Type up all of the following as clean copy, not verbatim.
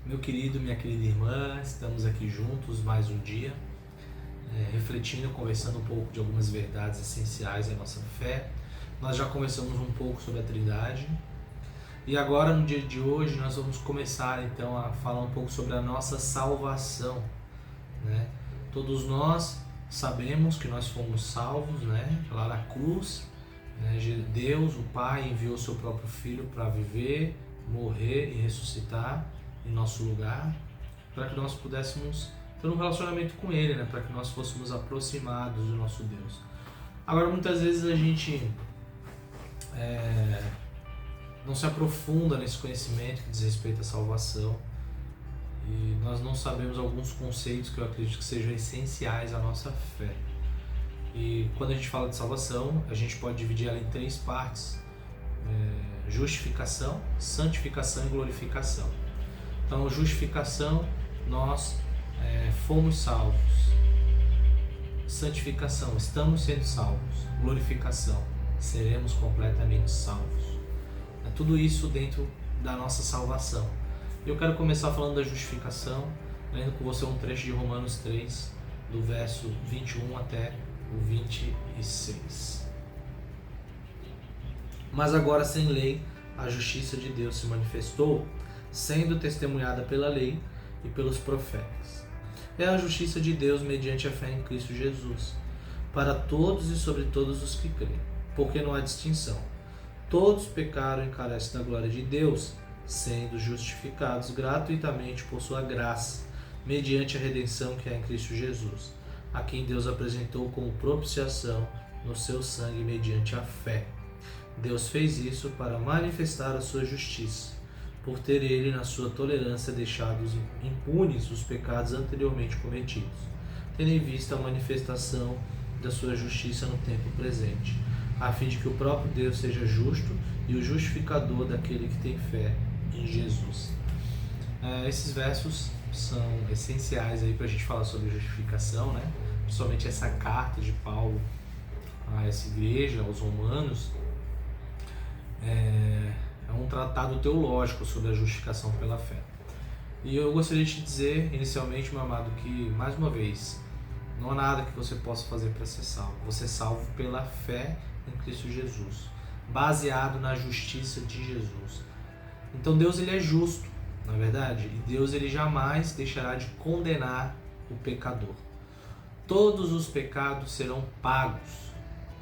Meu querido, minha querida irmã, estamos aqui juntos mais um dia, refletindo, conversando um pouco de algumas verdades essenciais da nossa fé. Nós já conversamos um pouco sobre a Trindade e agora, no dia de hoje, nós vamos começar então a falar um pouco sobre a nossa salvação, né? Todos nós sabemos que nós fomos salvos, né? Lá na cruz, né? Deus, o Pai, enviou seu próprio Filho para viver, morrer e ressuscitar em nosso lugar, para que nós pudéssemos ter um relacionamento com Ele, né? Para que nós fôssemos aproximados do nosso Deus. Agora, muitas vezes a gente não se aprofunda nesse conhecimento que diz respeito à salvação e nós não sabemos alguns conceitos que eu acredito que sejam essenciais à nossa fé. E quando a gente fala de salvação, a gente pode dividir ela em três partes: justificação, santificação e glorificação. Então, justificação, nós fomos salvos. Santificação, estamos sendo salvos. Glorificação, seremos completamente salvos. É tudo isso dentro da nossa salvação. Eu quero começar falando da justificação, lendo com você um trecho de Romanos 3, do verso 21 até o 26. Mas agora, sem lei, a justiça de Deus se manifestou, sendo testemunhada pela lei e pelos profetas. É a justiça de Deus mediante a fé em Cristo Jesus, para todos e sobre todos os que creem, porque não há distinção. Todos pecaram e carecem da glória de Deus, sendo justificados gratuitamente por sua graça, mediante a redenção que há em Cristo Jesus, a quem Deus apresentou como propiciação no seu sangue mediante a fé. Deus fez isso para manifestar a sua justiça, por ter ele, na sua tolerância, deixado impunes os pecados anteriormente cometidos, tendo em vista a manifestação da sua justiça no tempo presente, a fim de que o próprio Deus seja justo e o justificador daquele que tem fé em Jesus. Esses versos são essenciais para a gente falar sobre justificação, né? Principalmente essa carta de Paulo a essa igreja, aos romanos. É um tratado teológico sobre a justificação pela fé. E eu gostaria de te dizer, inicialmente, meu amado, que, mais uma vez, não há nada que você possa fazer para ser salvo. Você é salvo pela fé em Cristo Jesus, baseado na justiça de Jesus. Então Deus, ele é justo, na verdade, e Deus, ele jamais deixará de condenar o pecador. Todos os pecados serão pagos,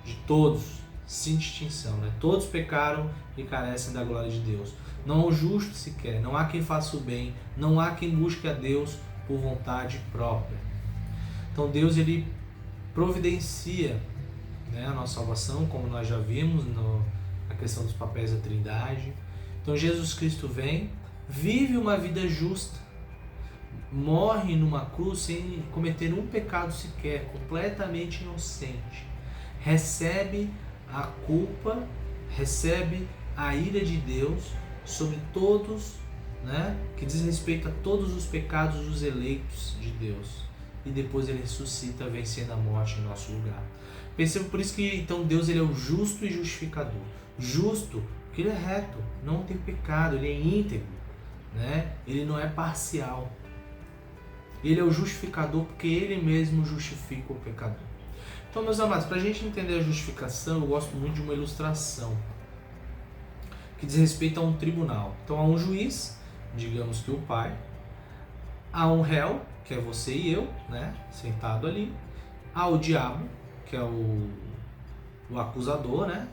de todos, sem distinção, né? Todos pecaram e carecem da glória de Deus. Não há um justo sequer, não há quem faça o bem, não há quem busque a Deus por vontade própria. Então Deus, ele providencia, né, a nossa salvação, como nós já vimos na questão dos papéis da Trindade. Então Jesus Cristo vem, vive uma vida justa, morre numa cruz sem cometer um pecado sequer, completamente inocente, recebe a culpa, recebe a ira de Deus sobre todos, né, que diz respeito a todos os pecados dos eleitos de Deus, e depois ele ressuscita, vencendo a morte em nosso lugar. Perceba por isso que então Deus, ele é o justo e justificador. Justo porque ele é reto, não tem pecado, ele é íntegro, né? Ele não é parcial. Ele é o justificador porque ele mesmo justifica o pecador. Então, meus amados, para a gente entender a justificação, eu gosto muito de uma ilustração que diz respeito a um tribunal. Então, há um juiz, digamos que o pai, há um réu, que é você e eu, né, sentado ali, há o diabo, que é o acusador, né,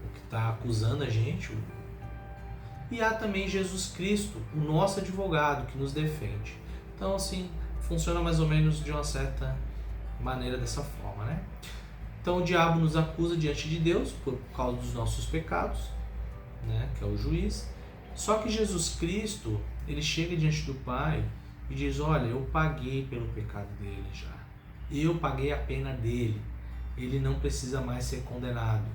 o que está acusando a gente, e há também Jesus Cristo, o nosso advogado, que nos defende. Então, assim, funciona mais ou menos de uma certa maneira dessa forma, né? Então o diabo nos acusa diante de Deus por causa dos nossos pecados, né, que é o juiz. Só que Jesus Cristo, ele chega diante do Pai e diz: olha, eu paguei pelo pecado dele já. Eu paguei a pena dele. Ele não precisa mais ser condenado.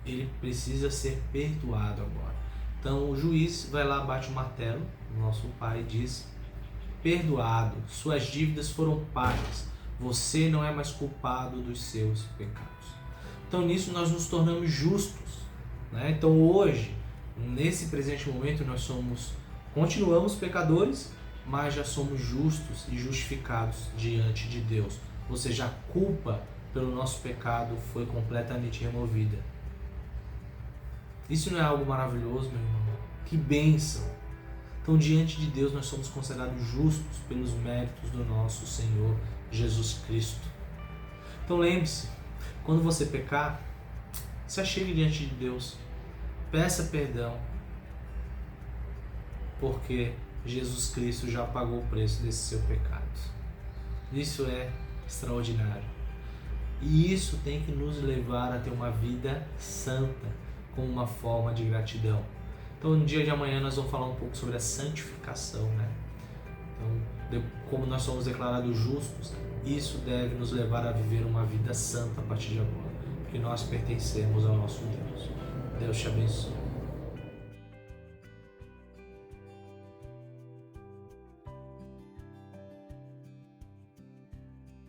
Ele precisa ser perdoado agora. Então o juiz vai lá, bate o martelo, o nosso Pai, e diz: perdoado, suas dívidas foram pagas. Você não é mais culpado dos seus pecados. Então nisso nós nos tornamos justos, né? Então hoje, nesse presente momento, nós somos Continuamos pecadores, mas já somos justos e justificados diante de Deus. Ou seja, a culpa pelo nosso pecado foi completamente removida. Isso não é algo maravilhoso, meu irmão? Que bênção! Então, diante de Deus, nós somos considerados justos pelos méritos do nosso Senhor Jesus Cristo. Então, lembre-se, quando você pecar, se achegue diante de Deus, peça perdão, porque Jesus Cristo já pagou o preço desse seu pecado. Isso é extraordinário. E isso tem que nos levar a ter uma vida santa, como uma forma de gratidão. Então, no dia de amanhã nós vamos falar um pouco sobre a santificação, né? Então, como nós somos declarados justos, isso deve nos levar a viver uma vida santa a partir de agora, porque nós pertencemos ao nosso Deus. Deus te abençoe.